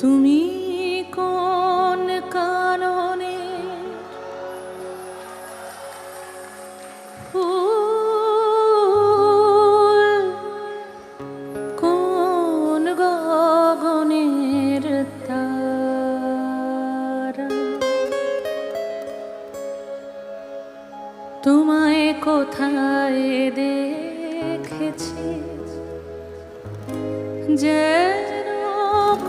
তুমি কোন কারণে ফুল, কোন গগনের তারা, তোমায় কোথায় দেখেছি যেন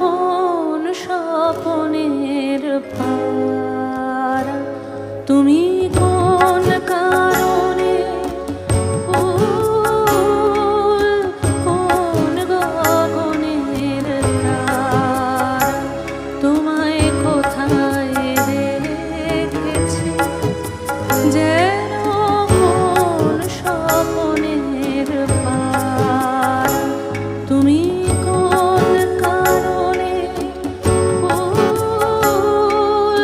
কোন স্বপনের পারা। তুমি কোন কারণে ফুল, কোন গগনের তারা, তোমায় কোথায় দেখেছি যেন কোন স্বপনের পারা। তুমি কোন কারণে ফুল,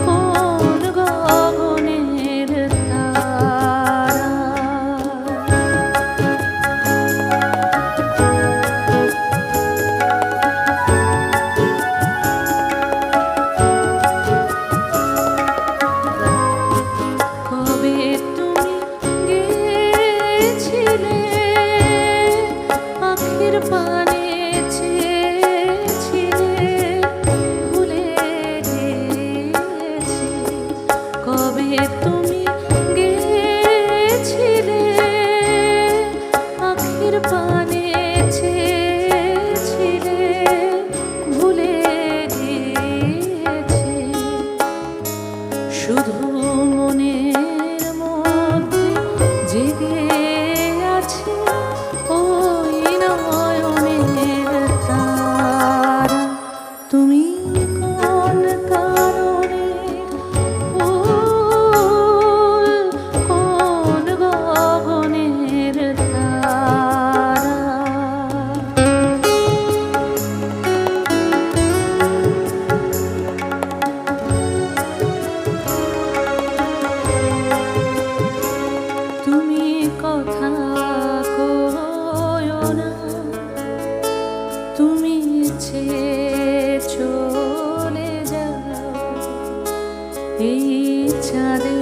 কোন গগনের তারা। কবে তুমি গেছিলে আখির পানে চেয়েছিলে, ভুলে গেছি। কবে তুমি গেছিলে আখির পানে চেয়েছিলে, ভুলে গেছি। শুধু মনের মধ্যে জেগে আছে ওই নয়নের তারা। তুমি কোন কারণে ফুল, কোন গগনের তারা। তুমি কথা কয়ো না, তুমি ছেড়ে চলে যাও এই চাঁদে